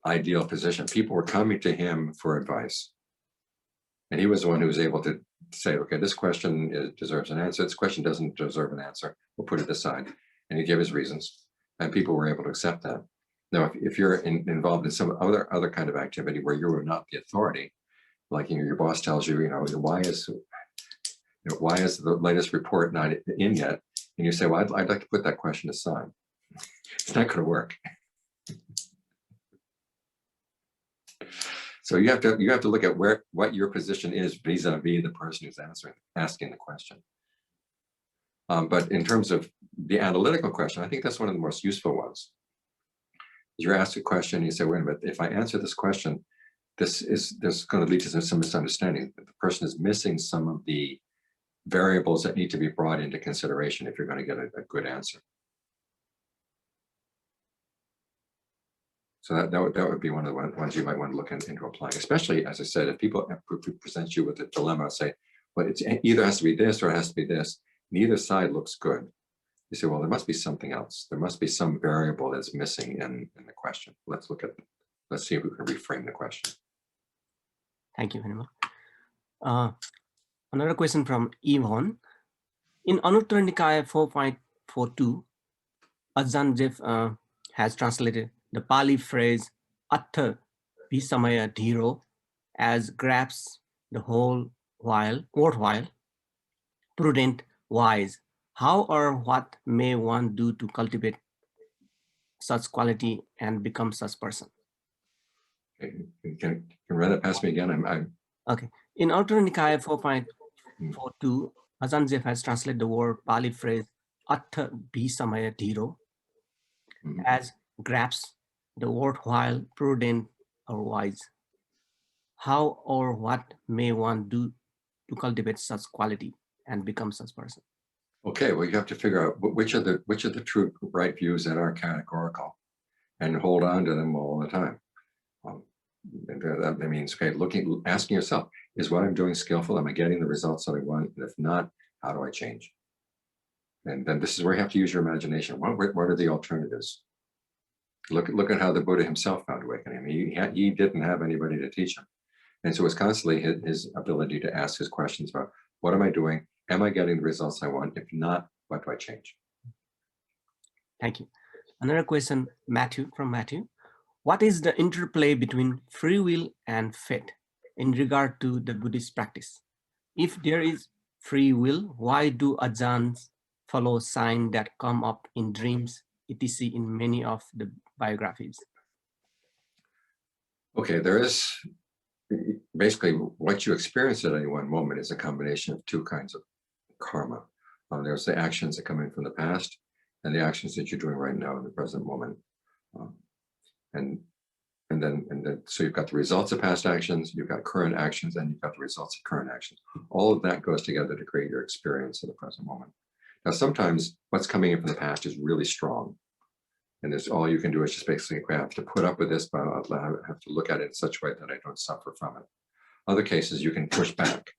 ideal position. People were coming to him for advice. And he was the one who was able to say, okay, this question deserves an answer. This question doesn't deserve an answer. We'll put it aside. And he gave his reasons. And people were able to accept that. Now, if you're involved in some other kind of activity where you are not the authority, like your boss tells you, why is the latest report not in yet? And you say, well, I'd like to put that question aside. It's not going to work. So you have to look at what your position is vis-a-vis the person who's asking the question. But in terms of the analytical question, I think that's one of the most useful ones. You're asked a question, you say, wait a minute, if I answer this question, this going to lead to some misunderstanding. The person is missing some of the variables that need to be brought into consideration if you're going to get a good answer. So that would be one of the ones you might want to look into applying, especially, as I said, if people present you with a dilemma, say, well, it either has to be this or it has to be this. Neither side looks good. You say, well, there must be something else. There must be some variable that's missing in the question. Let's see if we can reframe the question. Thank you very much. Another question from Yvonne. In Anutara Nikaya 4.42, Ajahn Ṭhānissaro has translated the Pali phrase Attha Visamaya Dhiro as grasps the whole while, worthwhile, prudent, wise. How or what may one do to cultivate such quality and become such person? Can you run it past me again? Okay. In Anutara Nikaya 4.42, Ajahn Ṭhānissaro has translated the word Pali phrase Attha Visamaya Dhiro as grasps the worthwhile, prudent, or wise. How or what may one do to cultivate such quality and become such person? Okay, well, you have to figure out which are the true right views that are categorical, and hold on to them all the time. That means, okay, asking yourself, is what I'm doing skillful? Am I getting the results that I want? And if not, how do I change? And then this is where you have to use your imagination. What are the alternatives? Look at how the Buddha himself found awakening. I mean, he didn't have anybody to teach him. And so it's constantly his ability to ask his questions about, what am I doing? Am I getting the results I want? If not, what do I change? Thank you. Another question, from Matthew. What is the interplay between free will and fate in regard to the Buddhist practice? If there is free will, why do ajahns follow signs that come up in dreams, etc. in many of the biographies? Okay, there is basically what you experience at any one moment is a combination of two kinds of karma. There's the actions that come in from the past and the actions that you're doing right now in the present moment. And then so you've got the results of past actions, you've got current actions, and you've got the results of current actions. All of that goes together to create your experience in the present moment. Now, sometimes what's coming in from the past is really strong. And there's all you can do is just basically, I have to put up with this, but I have to look at it in such a way that I don't suffer from it. Other cases, you can push back,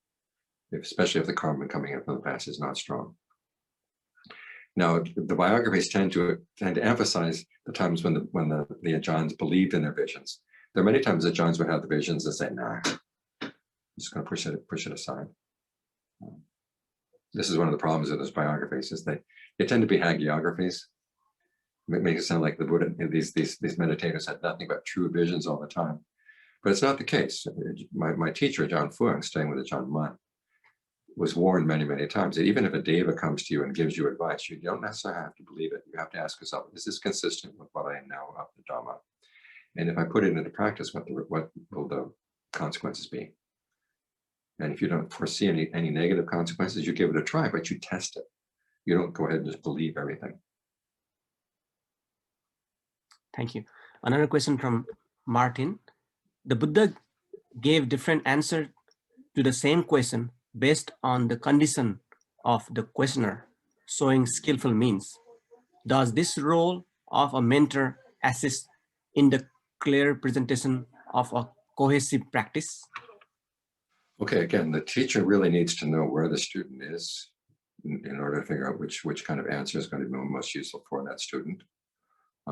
especially if the karma coming in from the past is not strong. Now, the biographies tend to emphasize the times when the ajahns believed in their visions. There are many times ajahns would have the visions and say, nah, I'm just going to push it aside. This is one of the problems of those biographies, is they tend to be hagiographies. It makes it sound like the Buddha, these meditators had nothing but true visions all the time. But it's not the case. My teacher, John Fuang, staying with Ajahn Mun, was warned many, many times that even if a deva comes to you and gives you advice, you don't necessarily have to believe it. You have to ask yourself, is this consistent with what I know of the Dhamma? And if I put it into practice, what will the consequences be? And if you don't foresee any negative consequences, you give it a try, but you test it. You don't go ahead and just believe everything. Thank you. Another question from Martin. The Buddha gave different answers to the same question based on the condition of the questioner. showing skillful means. Does this role of a mentor assist in the clear presentation of a cohesive practice? Okay, again, the teacher really needs to know where the student is in order to figure out which kind of answer is going to be most useful for that student.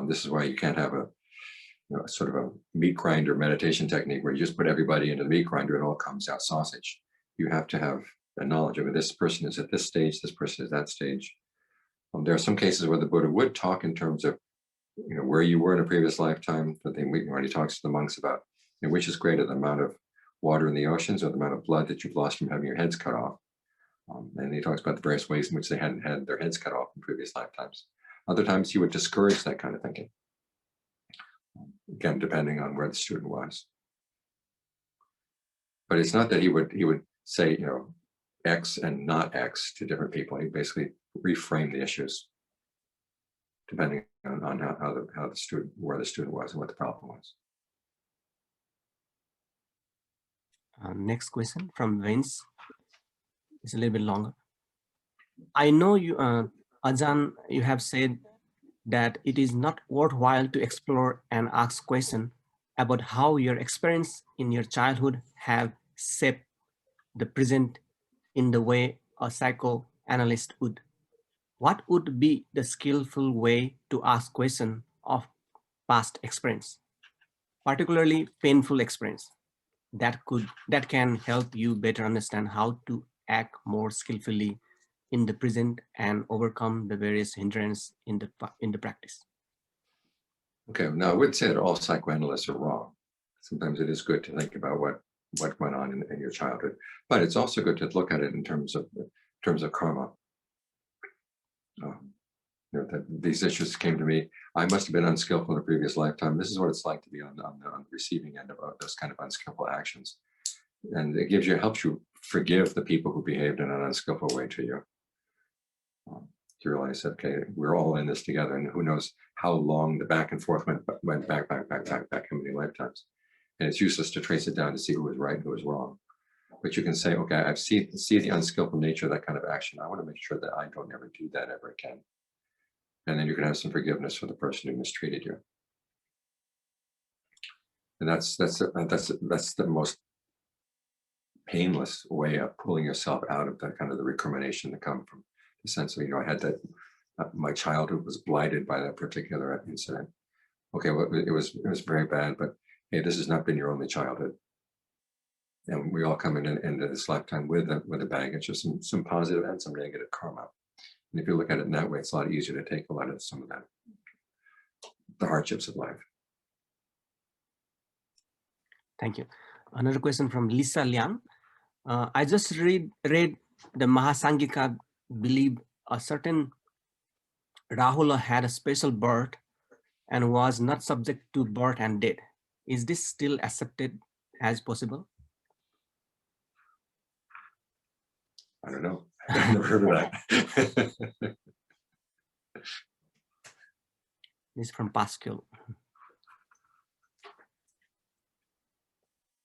This is why you can't have a sort of a meat grinder meditation technique where you just put everybody into the meat grinder and all comes out sausage. You have to have a knowledge of it. This person is at this stage, this person is that stage. There are some cases where the Buddha would talk in terms of where you were in a previous lifetime, but then when he talks to the monks about which is greater, the amount of water in the oceans or the amount of blood that you've lost from having your heads cut off. And he talks about the various ways in which they hadn't had their heads cut off in previous lifetimes. Other times he would discourage that kind of thinking. Again, depending on where the student was. But it's not that he would say, X and not X to different people. He basically reframed the issues depending on how the student, where the student was and what the problem was. Next question from Vince. It's a little bit longer. I know you, Ajahn, you have said that it is not worthwhile to explore and ask questions about how your experience in your childhood have shaped the present in the way a psychoanalyst would. What would be the skillful way to ask questions of past experience, particularly painful experience, that can help you better understand how to act more skillfully in the present and overcome the various hindrances in the practice? Okay, now I wouldn't say that all psychoanalysts are wrong. Sometimes it is good to think about what went on in your childhood, but it's also good to look at it in terms of karma. That these issues came to me. I must have been unskillful in a previous lifetime. This is what it's like to be on the receiving end of those kind of unskillful actions, and it helps you forgive the people who behaved in an unskillful way to you. You realize that, okay, we're all in this together, and who knows how long the back and forth went back how many lifetimes, and it's useless to trace it down to see who was right and who was wrong. But you can say, okay, I see the unskillful nature of that kind of action. I want to make sure that I don't ever do that ever again. And then you can have some forgiveness for the person who mistreated you. And that's the most painless way of pulling yourself out of that kind of the recrimination that comes from the sense of, I had that, my childhood was blighted by that particular incident. Okay, well, it was very bad, but hey, this has not been your only childhood. And we all come into this lifetime with a baggage of some positive and some negative karma. And if you look at it in that way, it's a lot easier to take a lot of some of that, the hardships of life. Thank you. Another question from Lisa Liang. I just read the Mahasangika believe a certain Rahula had a special birth and was not subject to birth and death. Is this still accepted as possible? I don't know. I've never heard of that. This is from Pascal.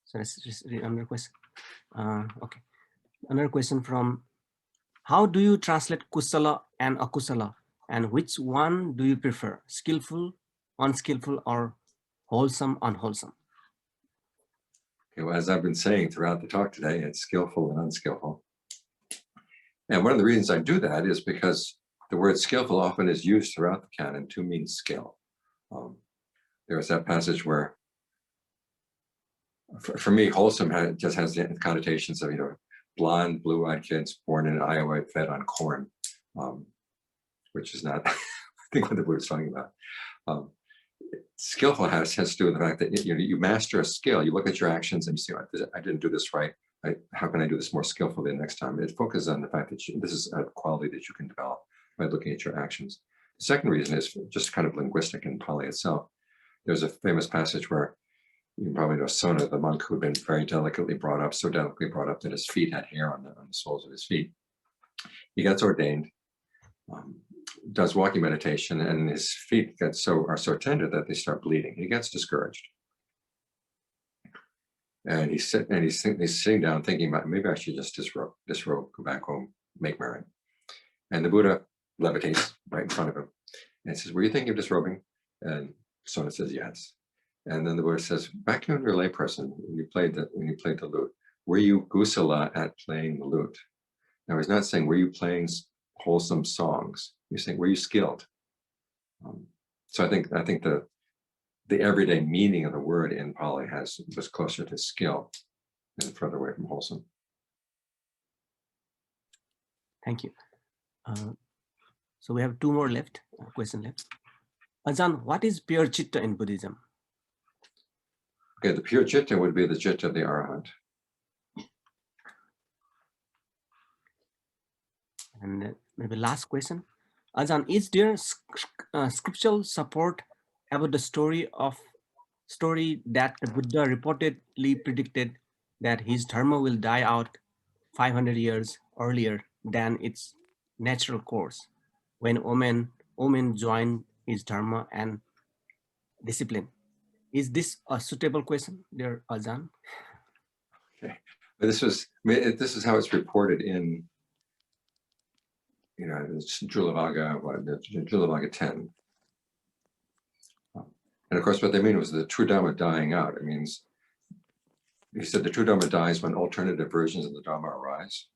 So let's just read another question. Okay. Another question from, how do you translate kusala and akusala? And which one do you prefer? Skillful, unskillful, or wholesome, unwholesome? Okay, well, as I've been saying throughout the talk today, it's skillful and unskillful. And one of the reasons I do that is because the word skillful often is used throughout the canon to mean skill. There's that passage where, for me, wholesome just has the connotations of, blonde, blue-eyed kids born in Iowa fed on corn, which is not, I think, what the Buddha is talking about. Skillful has to do with the fact that you master a skill. You look at your actions and you say, I didn't do this right. How can I do this more skillfully the next time? It focuses on the fact that this is a quality that you can develop by looking at your actions. The second reason is just kind of linguistic in Pali itself. There's a famous passage where, you probably know Sona, the monk who had been very delicately brought up, so delicately brought up that his feet had hair on the soles of his feet. He gets ordained, does walking meditation, and his feet are so tender that they start bleeding. He gets discouraged. And he's sitting down thinking about, maybe I should just disrobe, go back home, make merry. And the Buddha levitates right in front of him. And he says, were you thinking of disrobing? And Sona says, yes. And then the Buddha says, back when you were a layperson, when you played the lute, were you kusala at playing the lute? Now he's not saying, were you playing wholesome songs? He's saying, were you skilled? So I think the everyday meaning of the word in Pali was closer to skill and further away from wholesome. Thank you. So we have two more left, question left. Ajahn, what is pure citta in Buddhism? Okay, the pure citta would be the citta of the Arahant. And maybe last question. Ajahn, is there scriptural support about the story that the Buddha reportedly predicted that his dharma will die out 500 years earlier than its natural course, when Omen joined his dharma and discipline? Is this a suitable question, dear Ajahn? Okay, but this is how it's reported in, it's Julavagga 10. And of course, what they mean was the true Dharma dying out. It means, he said the true Dharma dies when alternative versions of the Dharma arise.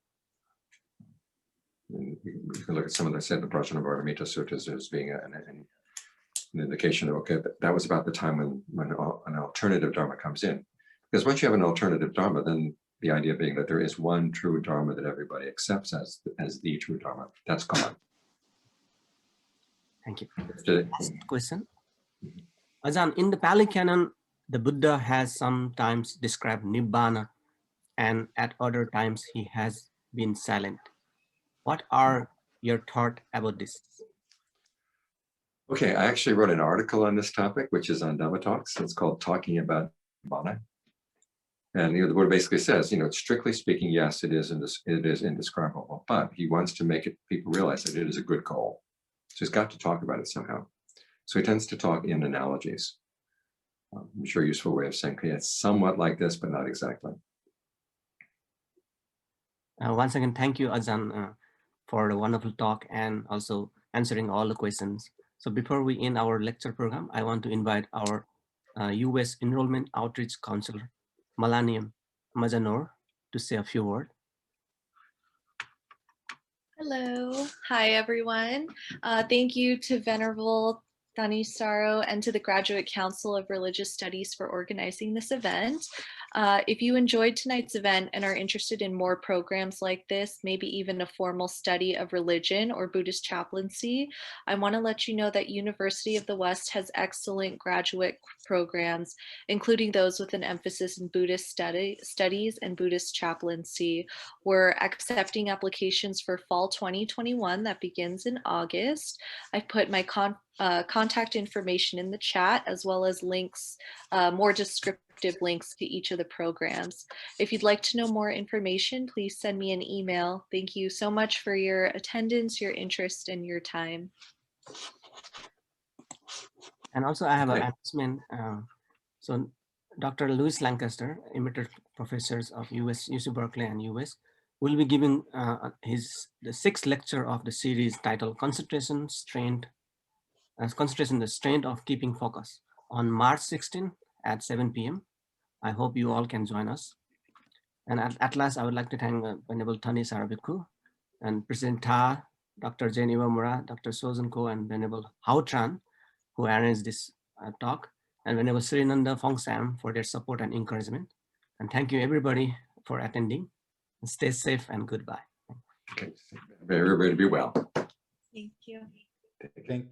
And you can look at some of the said the Prajnavartamita suttas as being an indication of, okay, that was about the time when an alternative Dharma comes in. Because once you have an alternative Dharma, then the idea being that there is one true Dharma that everybody accepts as the true Dharma, that's gone. Thank you. Last question. Ajahn, in the Pali Canon, the Buddha has sometimes described Nibbana, and at other times he has been silent. What are your thoughts about this? Okay, I actually wrote an article on this topic, which is on Dhamma Talks. It's called Talking About Nibbana. And the Buddha basically says, strictly speaking, yes, it is indescribable, but he wants to make people realize that it is a good goal. So he's got to talk about it somehow. So he tends to talk in analogies. I'm sure a useful way of saying, okay, it's somewhat like this, but not exactly. Once again, thank you, Ajahn, for the wonderful talk and also answering all the questions. So before we end our lecture program, I want to invite our US Enrollment Outreach Counselor, Malaniam Majanor, to say a few words. Hello. Hi, everyone. Thank you to Venerable Thanissaro and to the Graduate Council of Religious Studies for organizing this event. If you enjoyed tonight's event and are interested in more programs like this, maybe even a formal study of religion or Buddhist chaplaincy, I want to let you know that University of the West has excellent graduate programs, including those with an emphasis in Buddhist studies and Buddhist chaplaincy. We're accepting applications for fall 2021 that begins in August. I've put my contact information in the chat, as well as links, more descriptive links to each of the programs. If you'd like to know more information, please send me an email. Thank you so much for your attendance, your interest, and your time. And also I have an announcement. So Dr. Louis Lancaster, Emeritus Professors of UC Berkeley and US, will be giving the sixth lecture of the series titled Concentration, the Strength of Keeping Focus on March 16 at 7 p.m. I hope you all can join us. And at last, I would like to thank Venerable Thanissaro Bhikkhu and President Tha, Dr. Jane Iwamura, Dr. Sozan Ko, and Venerable Hao Tran, who arranged this talk, and Venerable Srinanda Fongsam for their support and encouragement. And thank you everybody for attending. Stay safe and goodbye. Okay, everybody be well. Thank you. Thank